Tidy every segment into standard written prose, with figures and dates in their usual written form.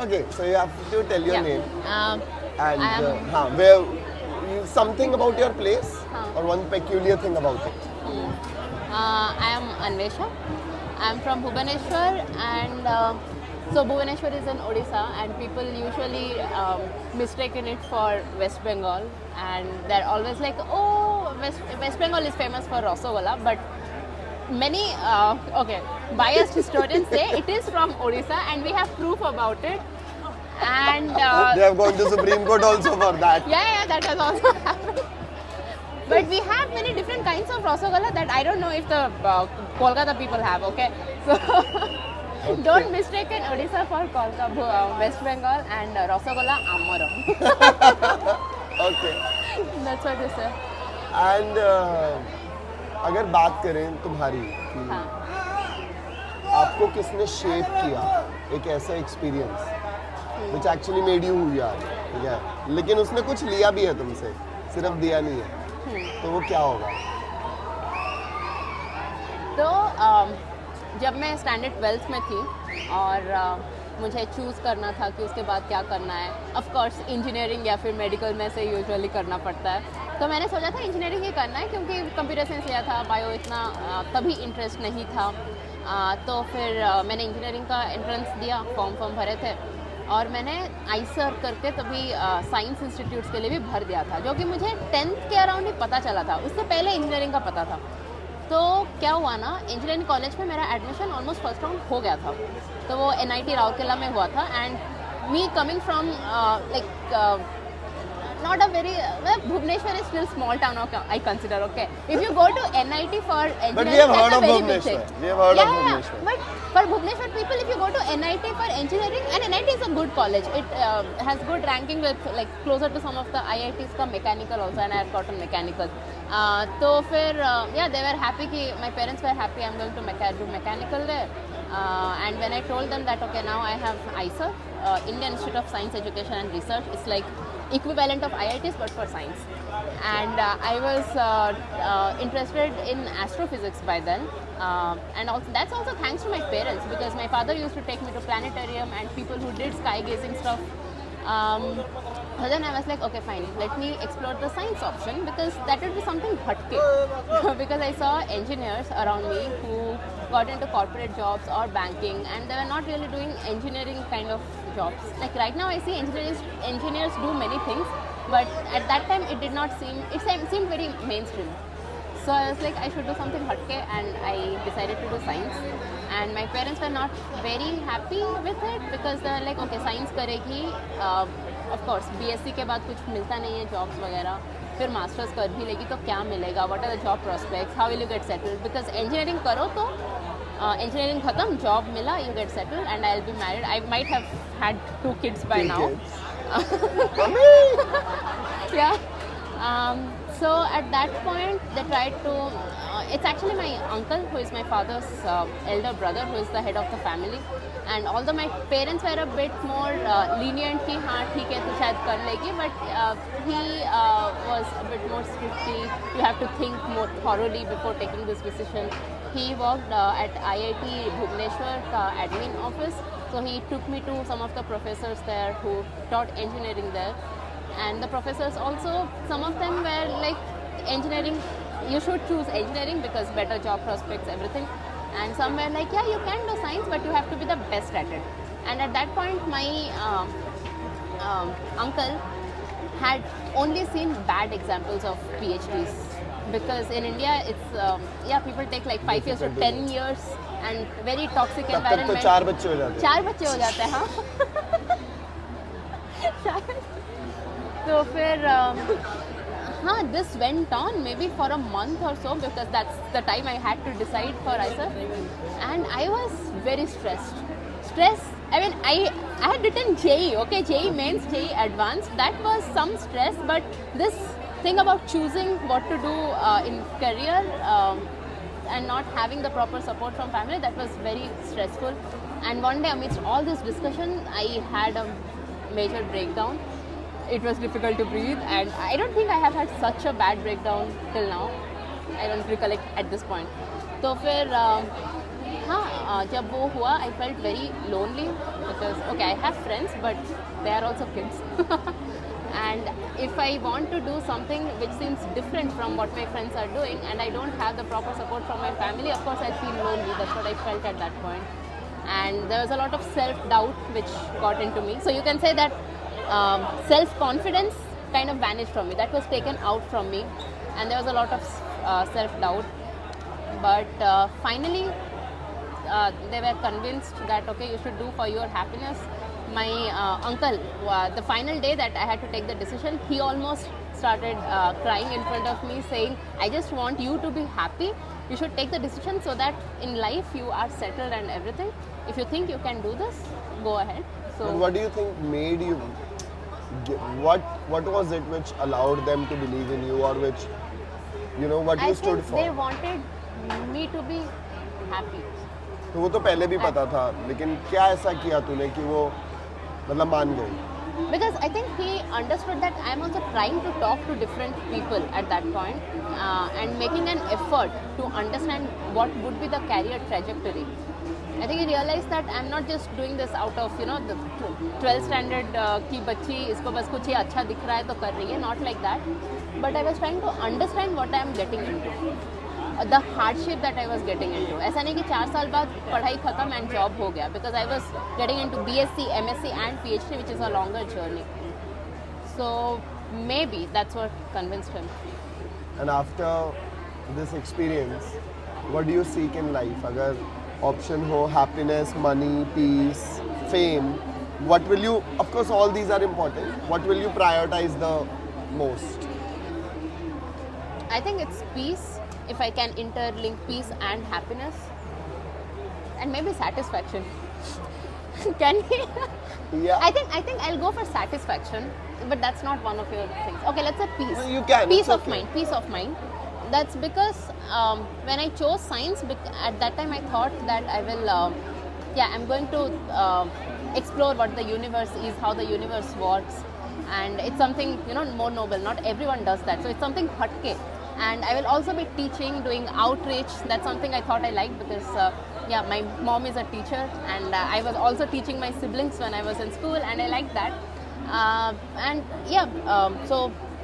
Okay, so you have to tell your Yeah. name Um, and I am. where something about your place Huh. or one peculiar thing about it. I am Anvesha. I am from Bhubaneswar, and so Bhubaneswar is in Odisha, and people usually mistaken it for West Bengal, and they're always like, "Oh, West Bengal is famous for Rasagola," but many biased historians say it is from Odisha, and we have proof about it. And They have gone to Supreme Court also for that. yeah, that has also happened. But we have many different kinds of Rasagola that I don't know if the Kolkata people have, okay? So don't mistake an Odisha for Kolkata, West Bengal, and Rasagola Amara. Okay. That's what they say. And अगर बात करें तुम्हारी कि हाँ. आपको किसने shape किया एक ऐसा experience which actually made you who you are, ठीक है, लेकिन उसने कुछ लिया भी है तुमसे, सिर्फ दिया नहीं है, तो वो क्या होगा? तो जब मैं स्टैंडर्ड 12th में थी और मुझे चूज़ करना था कि उसके बाद क्या करना है, ऑफ कोर्स इंजीनियरिंग या फिर मेडिकल में से यूजुअली करना पड़ता है, तो मैंने सोचा था इंजीनियरिंग ही करना है क्योंकि कंप्यूटर साइंस लिया था, बायो इतना तभी इंटरेस्ट नहीं था। तो फिर मैंने इंजीनियरिंग का एंट्रेंस दिया, फॉर्म भरे थे और मैंने आईसर करके तभी साइंस इंस्टीट्यूट्स के लिए भी भर दिया था, जो कि मुझे 10th के अराउंड ही पता चला था, उससे पहले इंजीनियरिंग का पता था। तो क्या हुआ ना, इंजीनियरिंग कॉलेज में मेरा एडमिशन ऑलमोस्ट फर्स्ट राउंड हो गया था, तो वो NIT राउरकेला में हुआ था। And me coming from like not a very Bhubaneswar is still small town, I consider, okay. If you go to NIT for engineering, But we have heard that's of a very big Bhubaneswar. thing. We have heard of Yeah, Bhubaneswar. but for Bhubaneswar people, if you go to NIT for engineering, and NIT is a good college, it has good ranking with like closer to some of the IITs का mechanical also, and I have gotten mechanical. तो फिर yeah, they were happy कि my parents were happy I'm going to do mechanical there. And when I told them that okay, now I have ISER, Indian Institute of Science Education and Research, it's like equivalent of IITs but for science, and I was interested in astrophysics by then, and also that's also thanks to my parents, because my father used to take me to planetarium and people who did sky gazing stuff. So then I was like, okay, fine, let me explore the science option, because that would be something hatke. Because I saw engineers around me who got into corporate jobs or banking, and they were not really doing engineering kind of jobs. Like right now I see engineers do many things, but at that time it did not seem, it seemed very mainstream. So I was like, I should do something hatke, and I decided to do science. And my parents were not very happy with it, because they were like, okay, science करेगी, of course BSc के बाद कुछ मिलता नहीं है jobs वगैरह, फिर masters कर भी लेगी तो क्या मिलेगा, what are the job prospects, how will you get settled, because engineering करो तो engineering खत्म, job मिला, you get settled, and I'll be married. I might have had 2 kids by now. Yeah. So at that point they tried to, it's actually my uncle who is my father's elder brother who is the head of the family, and although my parents were a bit more lenient कि हाँ ठीक है तो शायद कर लेगी, but he was a bit more strictly, you have to think more thoroughly before taking this decision. He worked at IIT Bhubaneswar ka admin office, so he took me to some of the professors there who taught engineering there. And the professors also, some of them were like, engineering, you should choose engineering because better job prospects, everything. And some were like, yeah, you can do science, but you have to be the best at it. And at that point, my uncle had only seen bad examples of PhDs. Because in India, it's, people take like 5 years to 10 years and very toxic environment. तो 4 बच्चे हो जाते हैं। 4 बच्चे हो जाते हैं, हाँ। तो फिर हाँ, this went on maybe for a month or so, because that's the time I had to decide for ISER, and I was very stressed. I mean, I had written JEE, okay, JEE mains, JEE advanced. That was some stress, but this thing about choosing what to do in career and not having the proper support from family, that was very stressful. And one day amidst all this discussion, I had a major breakdown. It was difficult to breathe, and I don't think I have had such a bad breakdown till now. I don't recollect at this point. So फिर हाँ जब वो हुआ I felt very lonely because okay I have friends but they are also kids and if I want to do something which seems different from what my friends are doing and I don't have the proper support from my family, of course I feel lonely. That's what I felt at that point. And there was a lot of self-doubt which got into me. So you can say that self-confidence kind of vanished from me. That was taken out from me and there was a lot of self-doubt. But finally they were convinced that okay, you should do for your happiness. My uncle, the final day that I had to take the decision, he almost started crying in front of me saying, I just want you to be happy. You should take the decision so that in life you are settled and everything. If you think you can do this, go ahead. So And what do you think made you, what was it which allowed them to believe in you, or which, you know, what I you stood think for? they wanted me to be happy. तो वो तो पहले भी पता था, लेकिन क्या ऐसा किया तूने कि वो मतलब मान गई? Because I think he understood that I am also trying to talk to different people at that point and making an effort to understand what would be the career trajectory. I think he realized that I'm not just doing this out of, you know, the 12th standard की बच्ची इसको बस कुछ ही अच्छा दिख रहा है तो कर रही है, not like that. But I was trying to understand what I am getting into. The hardship that I was getting into. ऐसा नहीं कि 4 साल बाद पढ़ाई खत्म and job हो गया, because I was getting into BSc, MSc and PhD, which is a longer journey. So maybe that's what convinced him. And after this experience, what do you seek in life? अगर option हो happiness, money, peace, fame, what will you, of course all these are important, what will you prioritize the most? I think it's peace. If I can interlink peace and happiness, and maybe satisfaction. Can we? Yeah. I think I'll go for satisfaction, but that's not one of your things. Okay, let's say peace. No, you can, Peace it's of okay. mind. Peace of mind. That's because when I chose science, at that time I thought that I will, I'm going to explore what the universe is, how the universe works, and it's something, you know, more noble. Not everyone does that, so it's something hatke. And I will also be teaching, doing outreach. That's something I thought I liked because, my mom is a teacher, and I was also teaching my siblings when I was in school, and I liked that. So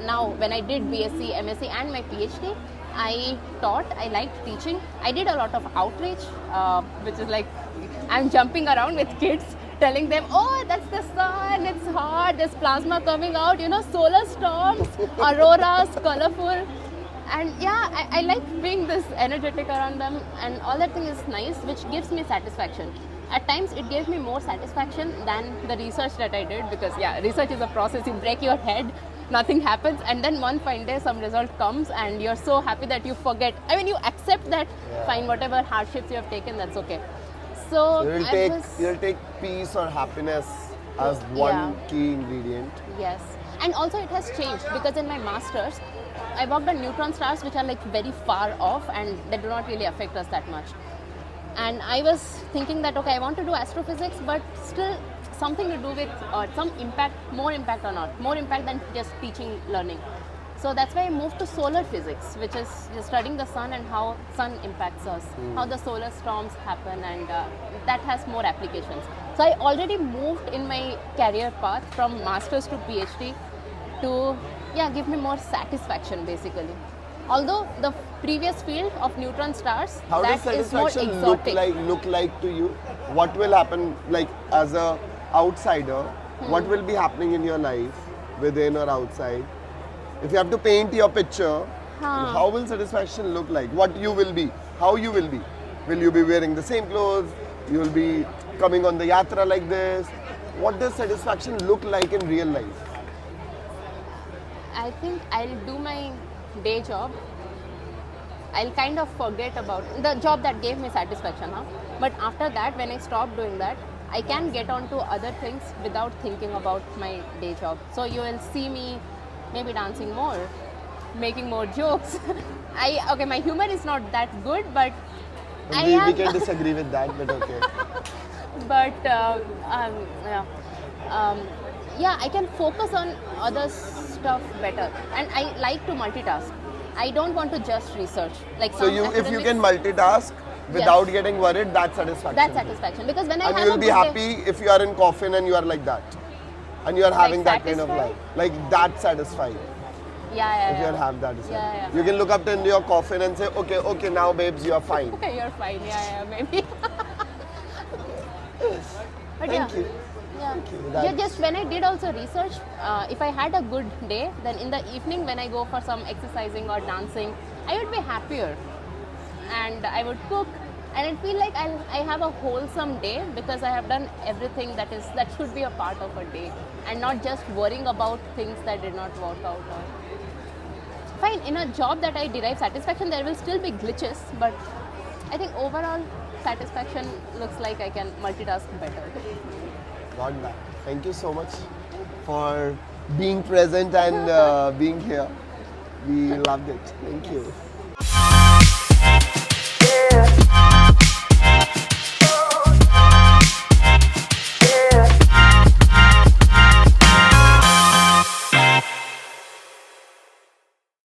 now when I did BSc, MSc, and my PhD, I taught. I liked teaching. I did a lot of outreach, which is like I'm jumping around with kids, telling them, oh, that's the sun, it's hot, there's plasma coming out, you know, solar storms, auroras, colorful. And I like being this energetic around them, and all that thing is nice, which gives me satisfaction. At times it gave me more satisfaction than the research that I did, because research is a process. You break your head, nothing happens, and then one fine day some result comes and you're so happy that you forget. I mean, you accept that, fine, whatever hardships you have taken, that's okay. So You'll take peace or happiness as one key ingredient. Yes, and also it has changed, because in my masters I worked on neutron stars, which are like very far off and they do not really affect us that much. And I was thinking that okay, I want to do astrophysics, but still something to do with some impact, more impact or not, more impact than just teaching, learning. So that's why I moved to solar physics, which is studying the sun and how sun impacts us, how the solar storms happen, and that has more applications. So I already moved in my career path from masters to PhD to give me more satisfaction basically. Although the previous field of neutron stars, How that does is more satisfaction exotic. look like to you? What will happen, like as a outsider? What will be happening in your life, within or outside? If you have to paint your picture, how will satisfaction look like? What you will be? How you will be? Will you be wearing the same clothes? You will be coming on the yatra like this? What does satisfaction look like in real life? I think I'll do my day job. I'll kind of forget about the job that gave me satisfaction, but after that, when I stop doing that, I can get on to other things without thinking about my day job. So you will see me maybe dancing more, making more jokes. My humor is not that good, but We can disagree with that, but okay. But I can focus on other stuff better, and I like to multitask. I don't want to just research. Like So some if you academics- can multitask, without getting worried, that's satisfaction. That's satisfaction. Because when I And have you'll a be good happy if you are in coffin and you are like that. And you are having that kind of satisfied? life. Like that's satisfying. day, yeah, If you yeah, have that. Yeah. You can look up into your coffin and say, okay, now babes, you are fine. You're fine. Yeah, maybe. But Thank you. Yeah. you. Yeah, That's- just when I did also research, if I had a good day, then in the evening when I go for some exercising or dancing, I would be happier, and I would cook, and I feel like I have a wholesome day because I have done everything that should be a part of a day, and not just worrying about things that did not work out. Or fine, in a job that I derive satisfaction, there will still be glitches, but I think overall satisfaction looks like I can multitask better. Got that. Thank you so much for being present and being here. We loved it. Thank you.